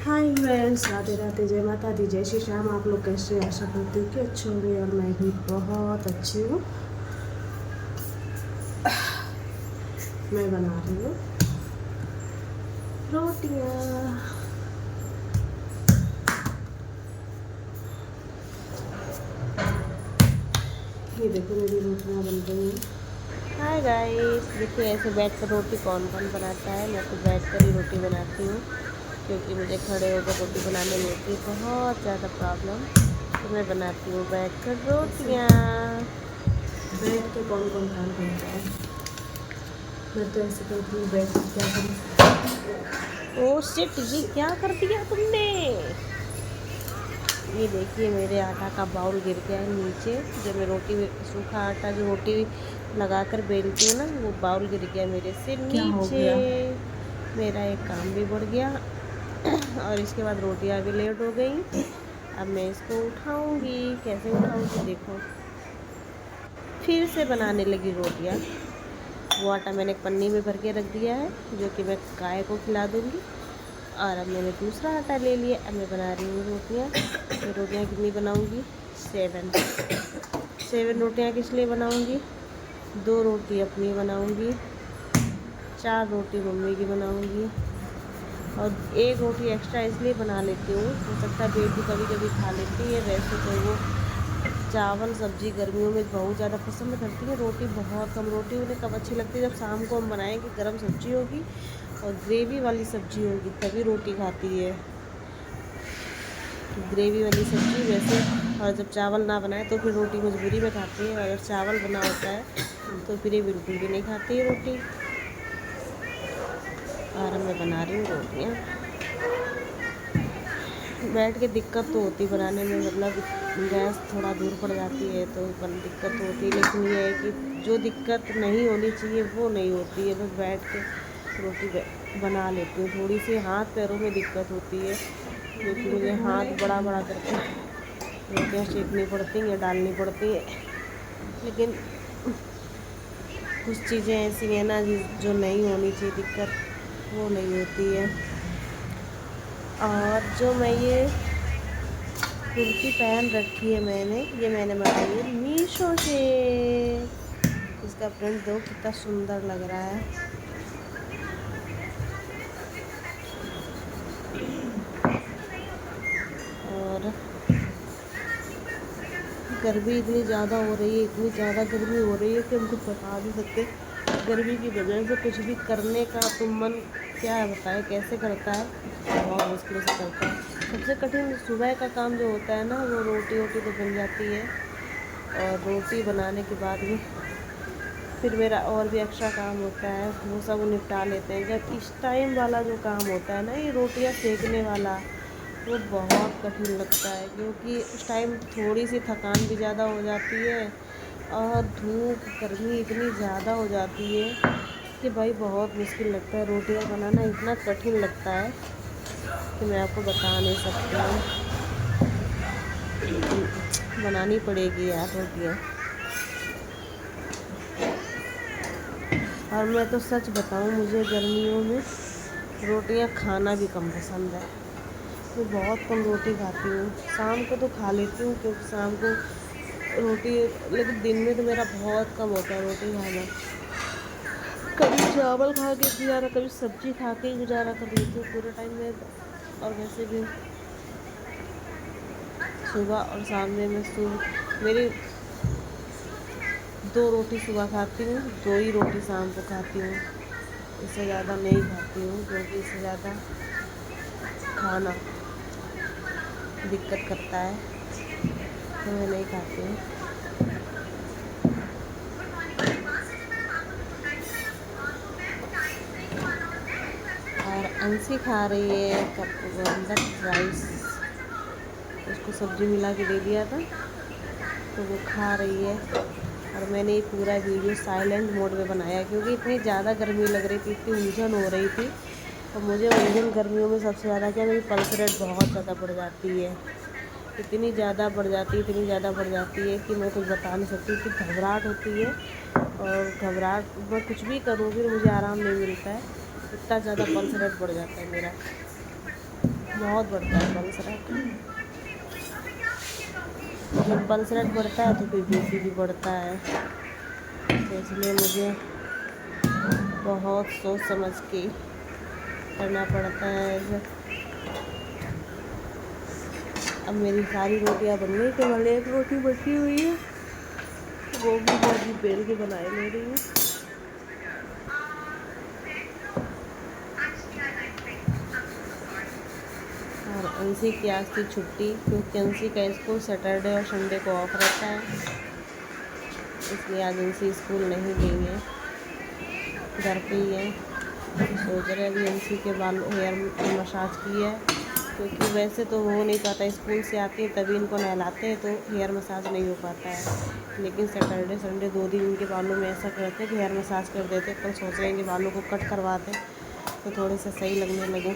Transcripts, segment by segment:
Hi friends, Radhe Radhe, जय माता दी, जय श्री श्याम। आप लोग कैसे हैं? आशा करती हूँ कि अच्छे होंगे और मैं भी बहुत अच्छी हूँ। मैं बना रही हूँ रोटियाँ। ये देखो मेरी रोटियाँ बन रही हैं। हाय गाइस, देखिए ऐसे बैठ कर रोटी कौन कौन बनाता है। मैं तो बैठ कर ही रोटी बनाती हूँ क्योंकि मुझे खड़े होकर रोटी बनाने में होती है बहुत ज़्यादा प्रॉब्लम। तो मैं बनाती हूँ बैठ कर ऐसे रोटियाँ। बैठ के कौन कौन काम करता है? मैं तो ऐसे करती हूँ, बैठ के क्या करूँ। ओ शिट, ये क्या कर दिया तुमने। ये देखिए मेरे आटा का बाउल गिर गया है नीचे। जो मैं रोटी सूखा आटा जो रोटी लगा कर बेलती हूँ ना, वो बाउल गिर गया मेरे से क्या हो नीचे। गया? मेरा एक काम भी बढ़ गया और इसके बाद रोटियां भी लेट हो गई। अब मैं इसको उठाऊंगी, कैसे उठाऊंगी देखो। फिर से बनाने लगी रोटियां। वो आटा मैंने एक पन्नी में भर के रख दिया है जो कि मैं गाय को खिला दूंगी। और अब मैंने दूसरा आटा ले लिया। अब मैं बना रही हूँ रोटियाँ। मैं रोटियाँ कितनी बनाऊँगी? 7 रोटियाँ किस लिए बनाऊँगी? 2 रोटी अपनी बनाऊँगी, 4 रोटी मम्मी की बनाऊँगी और 1 रोटी एक्स्ट्रा इसलिए बना लेती हूँ, हो सकता है बेटी कभी कभी खा लेती है। वैसे तो वो चावल सब्जी गर्मियों में बहुत ज़्यादा पसंद करती है, रोटी बहुत कम। रोटी उन्हें कब अच्छी लगती है? जब शाम को हम बनाएंगे, गर्म सब्जी होगी और ग्रेवी वाली सब्जी होगी, तभी रोटी खाती है। ग्रेवी वाली सब्जी वैसे। और जब चावल ना बनाए तो फिर रोटी मजबूरी में खाती है। अगर चावल बना होता है तो फिर ये बिल्कुल भी नहीं खाती है रोटी। और मैं बना रही हूँ रोटियाँ। बैठ के दिक्कत तो होती बनाने में, मतलब गैस थोड़ा दूर पड़ जाती है तो दिक्कत तो होती है। लेकिन ये है कि जो दिक्कत नहीं होनी चाहिए वो नहीं होती है। बस बैठ के रोटी बना लेती हूँ। थोड़ी सी हाथ पैरों में दिक्कत होती है क्योंकि मुझे हाथ बड़ा बड़ा करके रोटियाँ सेकनी पड़ती हैं, डालनी पड़ती है। लेकिन कुछ चीज़ें ऐसी हैं ना जो नहीं होनी चाहिए, दिक्कत वो नहीं होती है। और जो मैं ये कुर्ती पहन रखी है ये मैंने मंगाई है मीशो से। इसका प्रिंट दो कितना सुंदर लग रहा है। और गर्मी इतनी ज़्यादा हो रही है, इतनी ज़्यादा गर्मी हो रही है कि हम कुछ बता नहीं सकते। गर्मी की वजह से कुछ भी करने का तो मन क्या बताए कैसे करता है, बहुत मुश्किल से करता है। सबसे कठिन सुबह का काम जो होता है ना, वो रोटी वोटी तो बन जाती है। और रोटी बनाने के बाद भी फिर मेरा और भी एक्स्ट्रा काम होता है, वो सब निपटा लेते हैं। जब इस टाइम वाला जो काम होता है ना, ये रोटियां सेकने वाला, वो बहुत कठिन लगता है क्योंकि उस टाइम थोड़ी सी थकान भी ज़्यादा हो जाती है और धूप गर्मी इतनी ज़्यादा हो जाती है कि भाई बहुत मुश्किल लगता है। रोटियां बनाना इतना कठिन लगता है कि मैं आपको बता नहीं सकती हूँ। बनानी पड़ेगी यार रोटियाँ। और मैं तो सच बताऊँ, मुझे गर्मियों में रोटियां खाना भी कम पसंद है। मैं बहुत कम रोटी खाती हूँ। शाम को तो खा लेती हूँ क्योंकि शाम को रोटी, लेकिन दिन में तो मेरा बहुत कम होता है रोटी खाना। कभी चावल खा के गुजारा, कभी सब्जी खा के गुजारा कर लेती हूँ पूरे टाइम में। और वैसे भी सुबह और शाम में मेरी 2 रोटी सुबह खाती हूँ, 2 ही रोटी शाम को खाती हूँ। इससे ज़्यादा नहीं खाती हूँ क्योंकि इससे ज़्यादा खाना दिक्कत करता है, तो मैं नहीं खाती हूँ। और अंशी खा रही है कप राइस। उसको सब्जी मिला के दे दिया था तो वो खा रही है। और मैंने ये पूरा वीडियो साइलेंट मोड में बनाया क्योंकि इतनी ज़्यादा गर्मी लग रही थी, इतनी उलझन हो रही थी। और मुझे उलझन गर्मियों में सबसे ज़्यादा क्या, मेरी पल्स रेट बहुत ज़्यादा बढ़ जाती है। इतनी ज़्यादा बढ़ जाती है, इतनी ज़्यादा बढ़ जाती है कि मैं कुछ बता नहीं सकती। कि घबराहट होती है और घबराहट, मैं कुछ भी करूँ फिर मुझे आराम नहीं मिलता है। इतना ज़्यादा पल्स रेट बढ़ जाता है मेरा। बहुत बढ़ता है पल्स रेट। जब पल्स रेट बढ़ता है तो फिर बीपी भी बढ़ता है, तो इसलिए मुझे बहुत सोच समझ के करना पड़ता है। अब मेरी सारी रोटियां बन गई, केवल एक रोटी बची हुई है, वो भी मैं अभी बेल के बनाए ले रही हूँ। और अंशी की आज थी छुट्टी, क्योंकि अंशी का स्कूल सैटरडे और संडे को ऑफ रहता है, इसलिए आज अंशी स्कूल नहीं गई है, घर पे ही है। सोच रहे अभी अंशी के बाल हेयर मसाज की है, क्योंकि वैसे तो हो नहीं पाता, स्कूल से आती है तभी इनको नहलाते हैं तो हेयर मसाज नहीं हो पाता है, लेकिन सैटरडे संडे 2 दिन इनके बालों में ऐसा करते हैं कि हेयर मसाज कर देते हैं। कल सोच रहे हैं कि बालों को कट करवाते तो थोड़े से सही लगने लगे,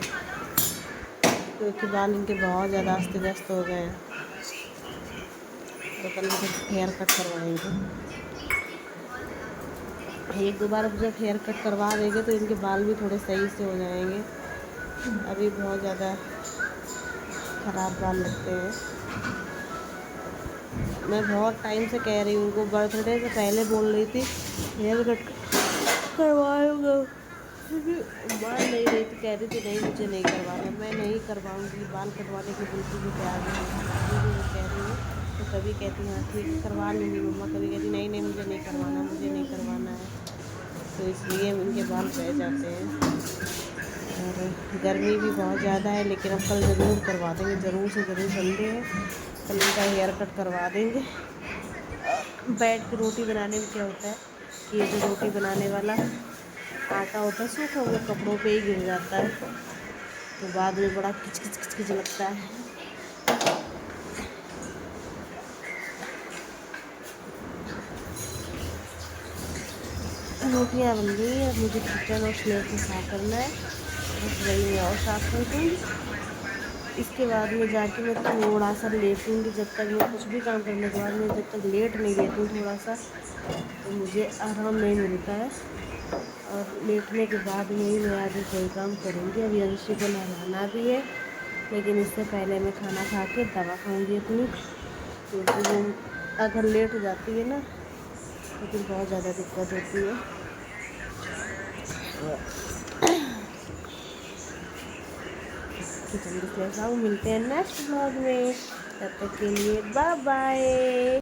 क्योंकि बाल इनके बहुत ज़्यादा अस्त व्यस्त हो गए हैं, तो कल हेयर कट करवाएंगे। एक दो बार जब हेयर कट करवा देंगे तो इनके बाल भी थोड़े सही से हो जाएंगे, अभी बहुत ज़्यादा ख़राब बाल लगते हैं। मैं बहुत टाइम से कह रही हूँ उनको, बर्थडे से पहले बोल रही थी हेयर कट करवाऊँगा, मान नहीं रही थी, कह रही थी नहीं मुझे नहीं करवाना, मैं नहीं करवाऊँगी, बाल कटवाने की बिल्कुल भी तैयार नहीं है। मैं कह रही हूँ तो कभी कहती हाँ ठीक है करवा लूँगी मम्मा, कभी कहती नहीं नहीं मुझे नहीं करवाना, मुझे नहीं करवाना है, तो इसलिए इनके बाल रह जाते हैं। और गर्मी भी बहुत ज़्यादा है, लेकिन अब कल ज़रूर करवा देंगे, ज़रूर से ज़रूर संडे है, कल इनका हेयर कट करवा देंगे। बैठ के रोटी बनाने में क्या होता है कि ये जो रोटी बनाने वाला आटा होता है सूखा हुआ कपड़ों पे ही गिर जाता है, तो बाद में बड़ा किच किच किच किच लगता है। रोटियाँ बन गई है, अब मुझे किचन और स्लेट में साफ करना है, बस वही मैं और साफ कर दूँगी। इसके बाद में जाके मैं थोड़ा सा लेटूँगी, जब तक मैं कुछ भी काम करने के बाद मैं जब तक लेट नहीं लेती थोड़ा सा, तो मुझे आराम नहीं मिलता है, और लेटने के बाद में ही मैं आगे कोई काम करूँगी। अभी अंशी को नहलाना भी है, लेकिन इससे पहले मैं खाना खा के दवा खाऊँगी अपनी, क्योंकि वो अगर लेट जाती है ना तो फिर बहुत ज़्यादा दिक्कत होती है। जल्दी से जाऊँ, मिलते हैं नेक्स्ट ब्लॉग में, तब तक के लिए बाय बाय।